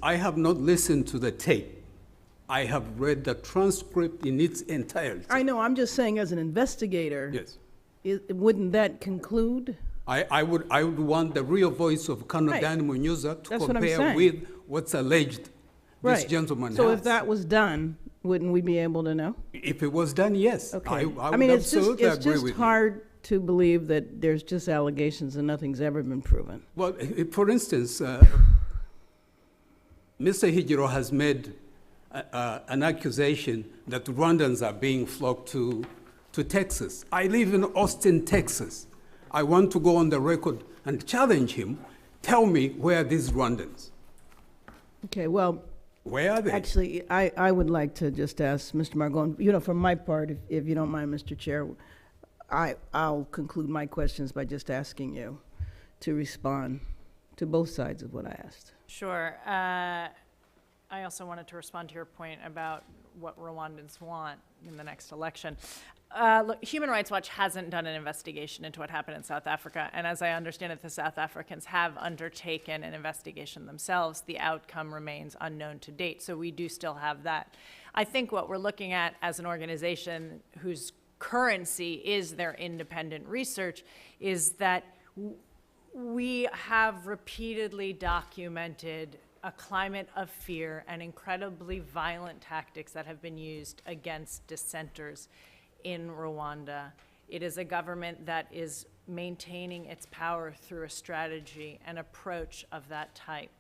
I have not listened to the tape. I have read the transcript in its entirety. I know, I'm just saying as an investigator. Yes. Wouldn't that conclude? I would want the real voice of Colonel Right. Dan Muñoz to That's what I'm compare saying. with what's alleged this Right. gentleman So has. if that was done, wouldn't we be able to know? If it was done, yes. Okay. I would mean, it's just, absolutely it's agree just with you. hard to believe that there's just allegations and nothing's ever been proven. Well, for instance, Mr. Hijiro has made an accusation that Rwandans are being flocked to Texas. I live in Austin, Texas. I want to go on the record and challenge him. Tell me where these Rwandans. Okay, well, Where are they? actually, I would like to just ask Mr. Margon, you know, from my part, if you don't mind, Mr. Chair, I'll conclude my questions by just asking you to respond to both sides of what I asked. Sure. I also wanted to respond to your point about what Rwandans want in the next election. Look, Human Rights Watch hasn't done an investigation into what happened in South Africa, and as I understand it, the South Africans have undertaken an investigation themselves. The outcome remains unknown to date, so we do still have that. I think what we're looking at as an organization whose currency is their independent research is that we have repeatedly documented a climate of fear and incredibly violent tactics that have been used against dissenters in Rwanda. It is a government that is maintaining its power through a strategy and approach of that type.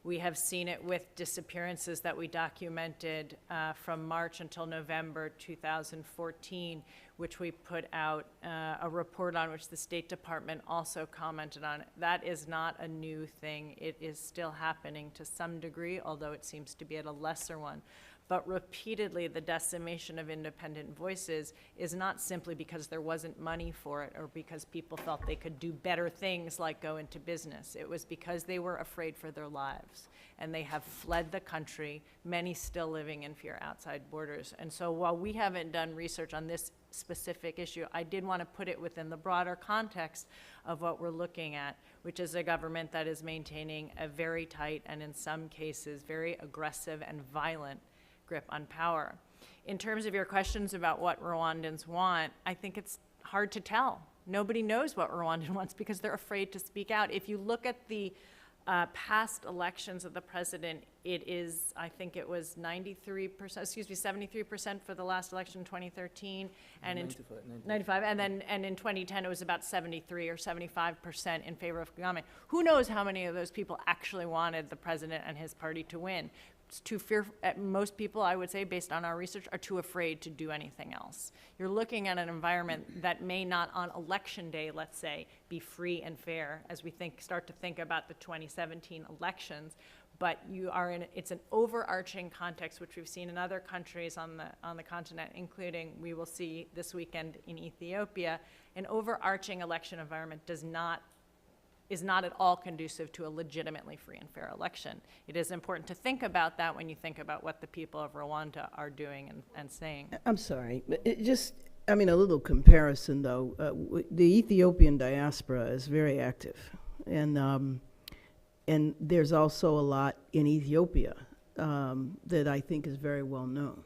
We have seen it with disappearances that we documented from March until November 2014, which we put out a report on, which the State Department also commented on. That is not a new thing. It is still happening to some degree, although it seems to be at a lesser one. But repeatedly, the decimation of independent voices is not simply because there wasn't money for it or because people felt they could do better things like go into business. It was because they were afraid for their lives, and they have fled the country, many still living in fear outside borders. And so while we haven't done research on this specific issue, I did want to put it within the broader context of what we're looking at, which is a government that is maintaining a very tight and in some cases very aggressive and violent grip on power. In terms of your questions about what Rwandans want, I think it's hard to tell. Nobody knows what Rwanda wants because they're afraid to speak out. If you look at the past elections of the president, it is, I think it was 73% for the last election in 2013, and 95, and in 2010 it was about 73 or 75% in favor of Kagame. Who knows how many of those people actually wanted the president and his party to win? It's too fearful. Most people, I would say, based on our research, are too afraid to do anything else. You're looking at an environment that may not on election day, let's say, be free and fair as we start to think about the 2017 elections, but it's an overarching context, which we've seen in other countries on the continent, including we will see this weekend in Ethiopia. An overarching election environment is not at all conducive to a legitimately free and fair election. It is important to think about that when you think about what the people of Rwanda are doing and saying. I'm sorry, but a little comparison though. The Ethiopian diaspora is very active, and there's also a lot in Ethiopia that I think is very well known.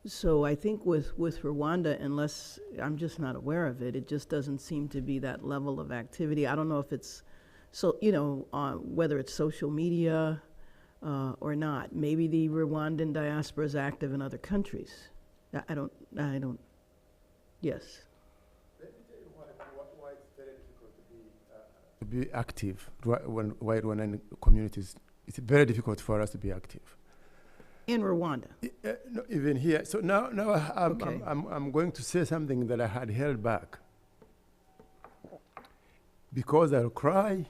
So I think with Rwanda, unless I'm just not aware of it, it just doesn't seem to be that level of activity. I don't know if it's whether it's social media or not. Maybe the Rwandan diaspora is active in other countries. I don't. Yes. Let me tell you why it's very difficult to be active. Why Rwandan communities? It's very difficult for us to be active. In Rwanda. No, even here. So now Okay. I'm going to say something that I had held back. Because I'll cry,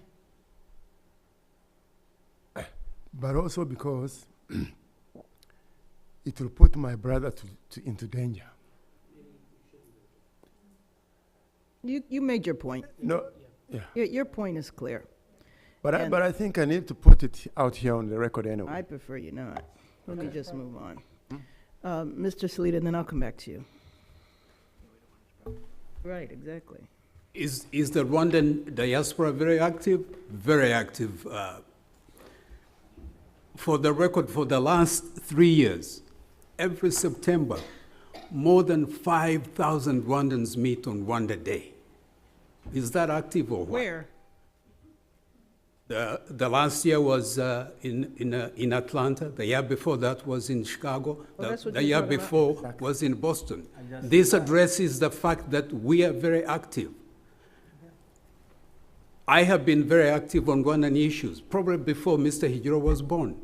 but also because it will put my brother into danger. You made your point. No, yeah. Your point is clear. But And- I think I need to put it out here on the record anyway. I prefer you not. Let me just move on. Mr. Salita, and then I'll come back to you. Right, exactly. Is the Rwandan diaspora very active? Very active. For the record, for the last 3 years, every September, more than 5,000 Rwandans meet on Rwanda Day. Is that active or what? Where? The last year was in Atlanta. The year before that was in Chicago. Well, that's what The you're year talking about. before was in Boston. This addresses the fact that we are very active. I have been very active on Rwandan issues, probably before Mr. Hijiro was born.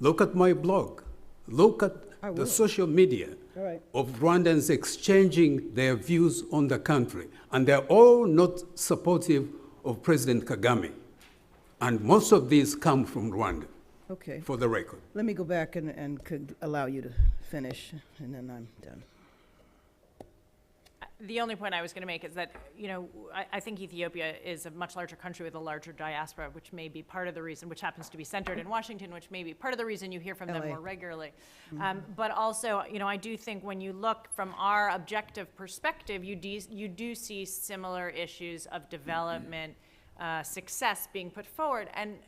Look at my blog. Look at the social media All right. of Rwandans exchanging their views on the country. And they're all not supportive of President Kagame. And most of these come from Rwanda, Okay. for the record. Let me go back and could allow you to finish, and then I'm done. The only point I was going to make is that, you know, I think Ethiopia is a much larger country with a larger diaspora, which may be part of the reason, which happens to be centered in Washington, which may be part of the reason you hear from them LA. more regularly. But also, you know, I do think when you look from our objective perspective, you do see similar issues of development, success being put forward. And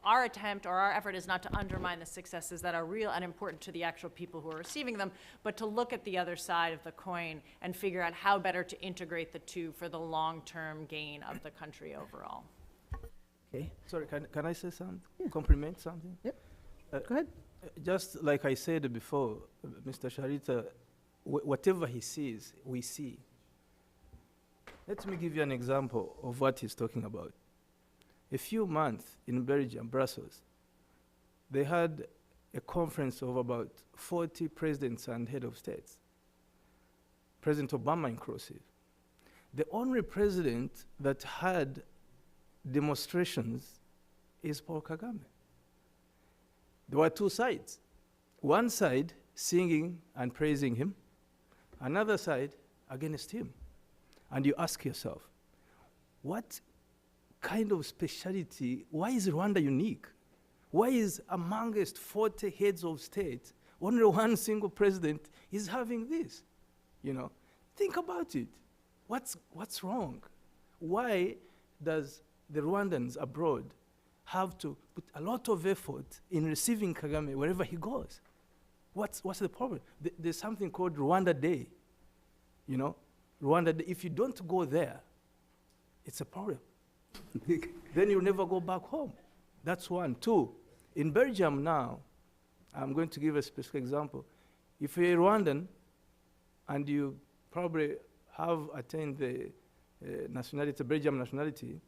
our attempt or our effort is not to undermine the successes that are real and important to the actual people who are receiving them, but to look at the other side of the coin and figure out how better to integrate the two for the long-term gain of the country overall. Okay. Sorry, can I say something? Compliment something? Yep. Go ahead. Just like I said before, Mr. Sharita, whatever he sees, we see. Let me give you an example of what he's talking about. A few months in Belgium, Brussels, they had a conference of about 40 presidents and head of states, President Obama inclusive. The only president that had demonstrations is Paul Kagame. There were two sides. One side singing and praising him, another side against him. And you ask yourself, what kind of speciality, why is Rwanda unique? Why is amongst 40 heads of state, only one single president is having this? You know, think about it. What's wrong? Why does the Rwandans abroad have to put a lot of effort in receiving Kagame wherever he goes? What's the problem? There's something called Rwanda Day. You know, Rwanda Day, if you don't go there, it's a problem. Then you'll never go back home. That's one. Two, in Belgium now, I'm going to give a specific example. If you're a Rwandan and you probably have attained the nationality, Belgium nationality,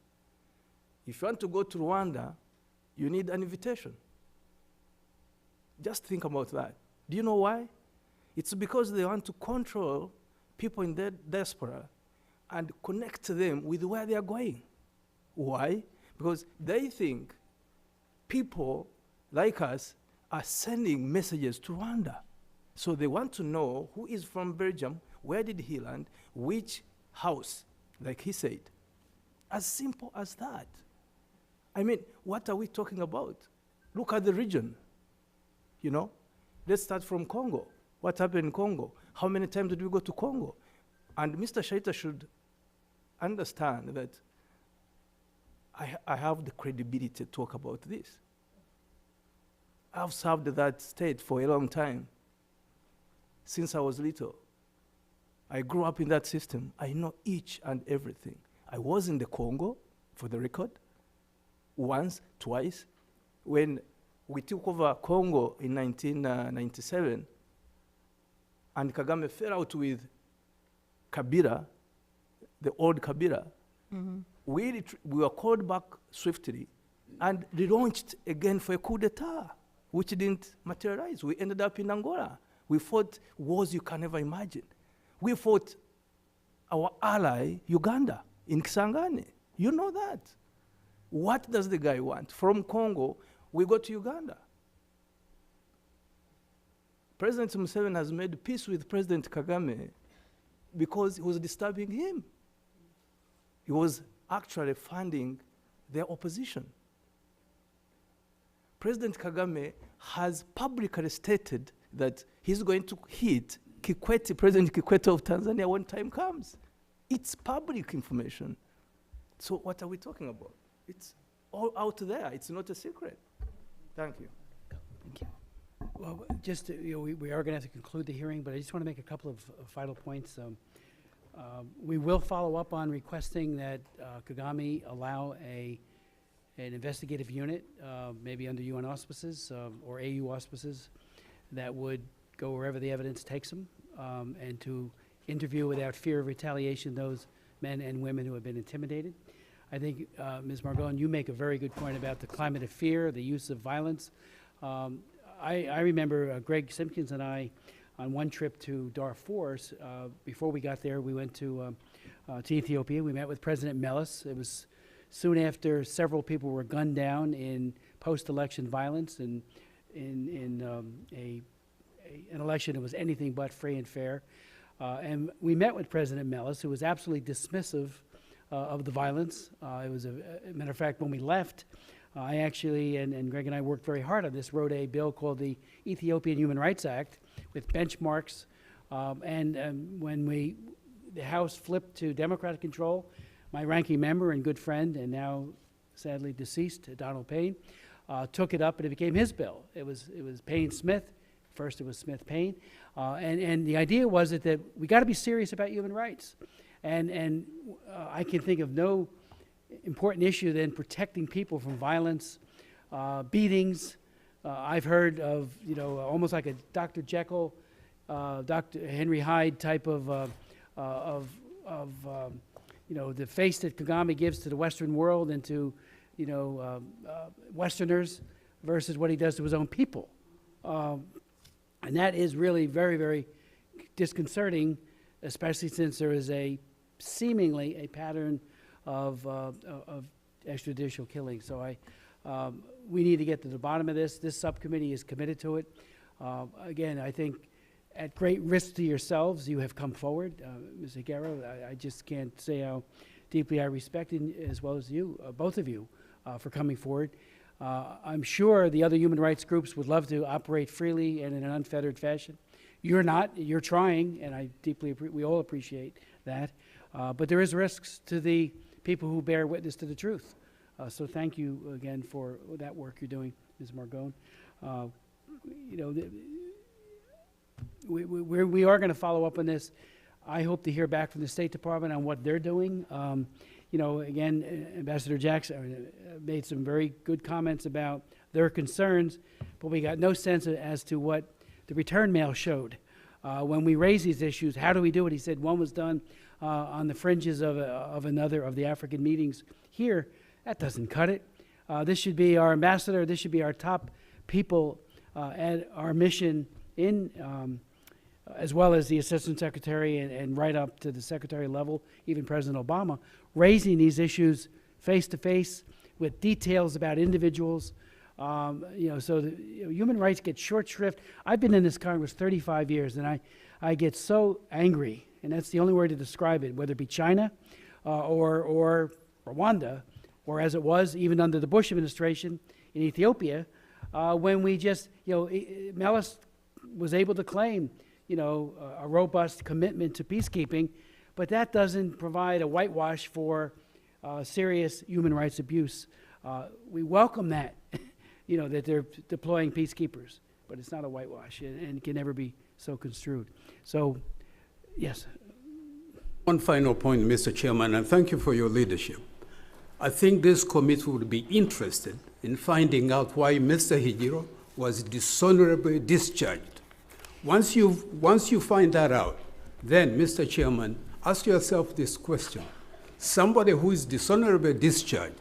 if you want to go to Rwanda, you need an invitation. Just think about that. Do you know why? It's because they want to control people in their diaspora and connect them with where they are going. Why? Because they think people like us are sending messages to Rwanda. So they want to know who is from Belgium, where did he land, which house, like he said. As simple as that. I mean, what are we talking about? Look at the region. You know, let's start from Congo. What happened in Congo? How many times did we go to Congo? And Mr. Shaita should understand that I have the credibility to talk about this. I've served that state for a long time, since I was little. I grew up in that system. I know each and everything. I was in the Congo, for the record, once, twice. When we took over Congo in 1997, and Kagame fell out with Kabila, the old Kabila, we were called back swiftly and relaunched again for a coup d'etat, which didn't materialize. We ended up in Angola. We fought wars you can never imagine. We fought our ally, Uganda, in Kisangani. You know that. What does the guy want? From Congo, we go to Uganda. President Museveni has made peace with President Kagame because he was disturbing him. He was actually funding their opposition. President Kagame has publicly stated that he's going to hit Kikwete, President Kikwete of Tanzania when time comes. It's public information. So what are we talking about? It's all out there. It's not a secret. Thank you. Just, we are going to have to conclude the hearing, but I just want to make a couple of final points. We will follow up on requesting that Kagame allow an investigative unit, maybe under UN auspices or AU auspices, that would go wherever the evidence takes them, and to interview without fear of retaliation those men and women who have been intimidated. I think, Ms. Margolin, you make a very good point about the climate of fear, the use of violence. I remember Greg Simpkins and I, on one trip to Darfur, before we got there, we went to Ethiopia. We met with President Meles. It was soon after several people were gunned down in post-election violence and in an election that was anything but free and fair. And we met with President Meles, who was absolutely dismissive of the violence. It was a matter of fact, when we left, I actually, and Greg and I worked very hard on this, wrote a bill called the Ethiopian Human Rights Act with benchmarks. When the House flipped to Democratic control, my ranking member and good friend, and now sadly deceased, Donald Payne, took it up and it became his bill. It was Payne-Smith. First it was Smith-Payne. And the idea was that we got to be serious about human rights. And I can think of no important issue than protecting people from violence, beatings. I've heard of, almost like a Dr. Jekyll, Dr. Henry Hyde type of the face that Kagame gives to the Western world and to, Westerners versus what he does to his own people. And that is really very, very disconcerting, especially since there is seemingly a pattern of extrajudicial killing. So we need to get to the bottom of this. This subcommittee is committed to it. Again, I think at great risk to yourselves, you have come forward. Ms. Higuera, I just can't say how deeply I respect you, as well as you, both of you, for coming forward. I'm sure the other human rights groups would love to operate freely and in an unfettered fashion. You're not. You're trying, and we all appreciate that. But there is risks to the people who bear witness to the truth. So thank you again for that work you're doing, Ms. Margolin. We are going to follow up on this. I hope to hear back from the State Department on what they're doing. Again, Ambassador Jackson made some very good comments about their concerns, but we got no sense as to what the return mail showed. When we raise these issues, how do we do it? He said one was done on the fringes of another of the African meetings here. That doesn't cut it. This should be our ambassador. This should be our top people at our mission as well as the Assistant Secretary and right up to the Secretary level, even President Obama, raising these issues face to face with details about individuals. Human rights get short shrift. I've been in this Congress 35 years, and I get so angry, and that's the only word to describe it, whether it be China or Rwanda, or as it was even under the Bush administration in Ethiopia, when we just, Meles was able to claim, a robust commitment to peacekeeping, but that doesn't provide a whitewash for serious human rights abuse. We welcome that, that they're deploying peacekeepers, but it's not a whitewash and can never be so construed. So, yes. One final point, Mr. Chairman, and thank you for your leadership. I think this committee would be interested in finding out why Mr. Higiro was dishonorably discharged. Once you find that out, then, Mr. Chairman, ask yourself this question. Somebody who is dishonorably discharged,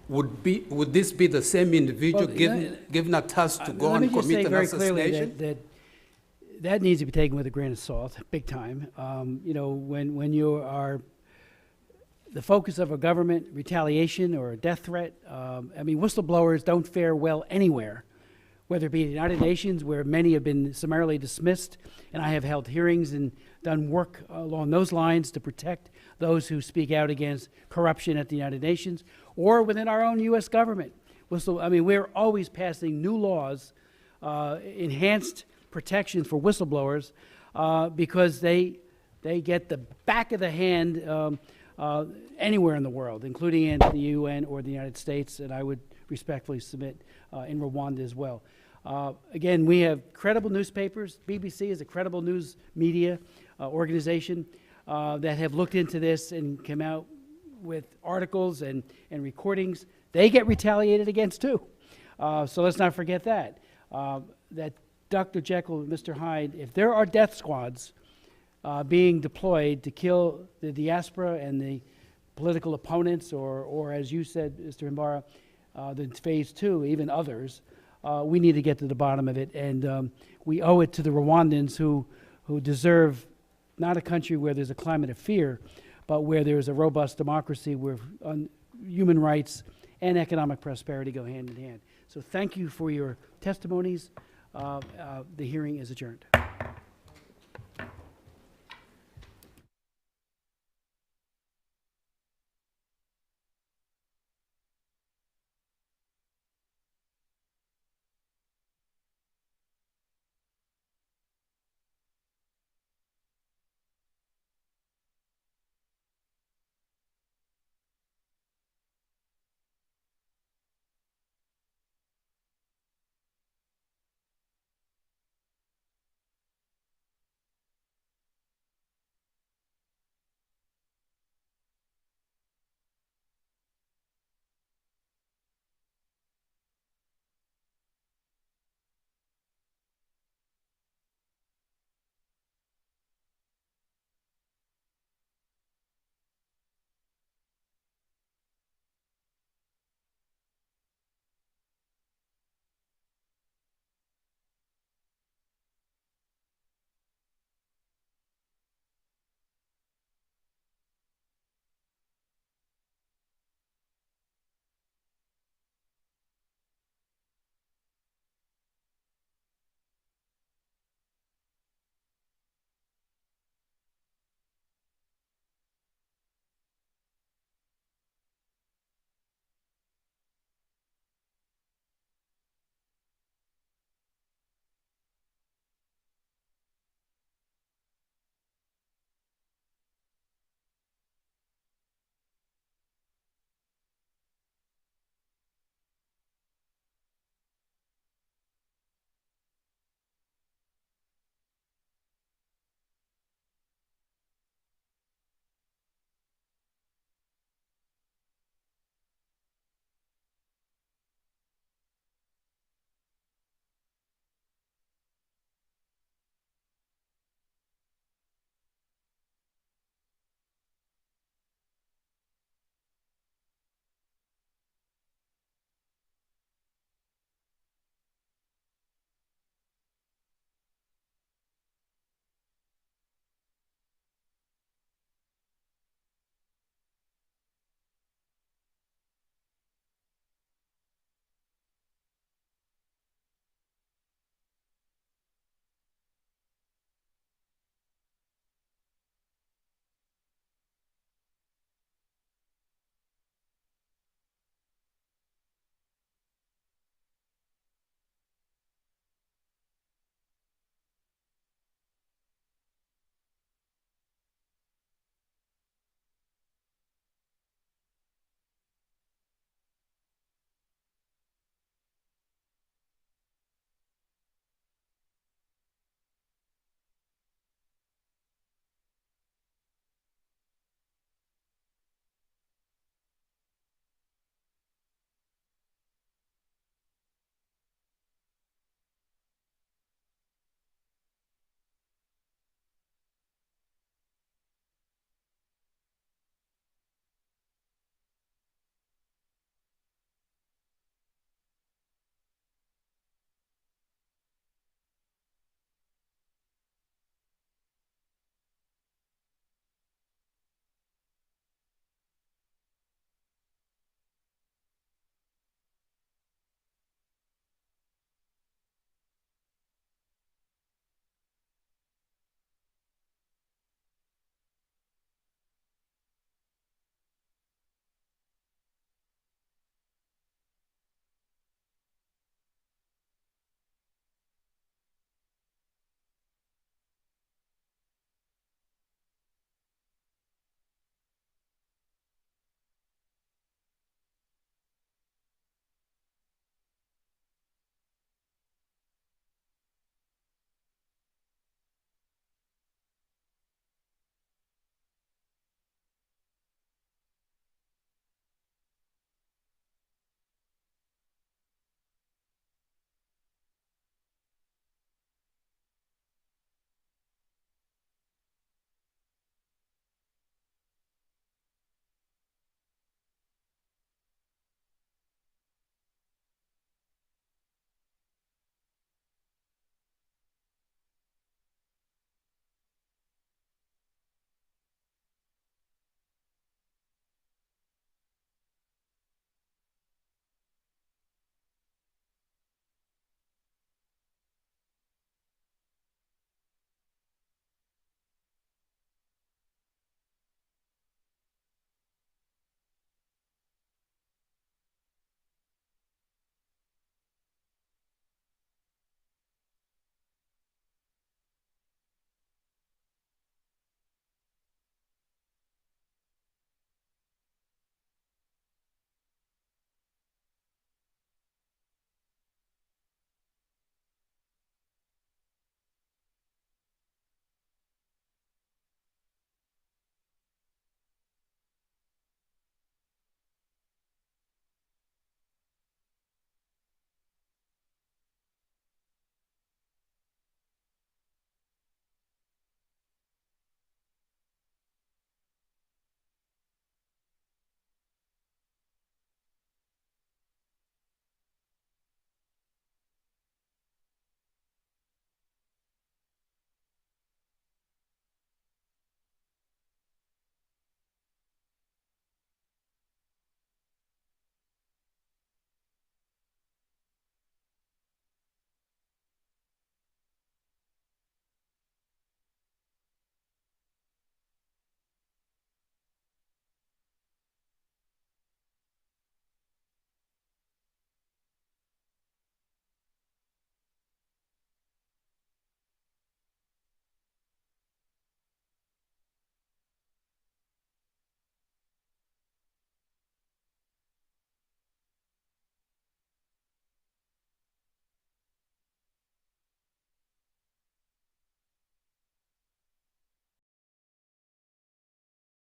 would this be the same individual given a task to go and commit an assassination? Let me just say very clearly that needs to be taken with a grain of salt, big time. When you are the focus of a government retaliation or a death threat, whistleblowers don't fare well anywhere, whether it be the United Nations, where many have been summarily dismissed, and I have held hearings and done work along those lines to protect those who speak out against corruption at the United Nations, or within our own U.S. government. We're always passing new laws, enhanced protections for whistleblowers, because they get the back of the hand anywhere in the world, including in the UN or the United States, and I would respectfully submit in Rwanda as well. Again, we have credible newspapers. BBC is a credible news media organization that have looked into this and come out with articles and recordings. They get retaliated against too. So let's not forget that. That Dr. Jekyll and Mr. Hyde, if there are death squads being deployed to kill the diaspora and the political opponents, or as you said, Mr. Imbara, the phase 2, even others, we need to get to the bottom of it. And we owe it to the Rwandans who deserve not a country where there's a climate of fear, but where there's a robust democracy where human rights and economic prosperity go hand in hand. So thank you for your testimonies. The hearing is adjourned.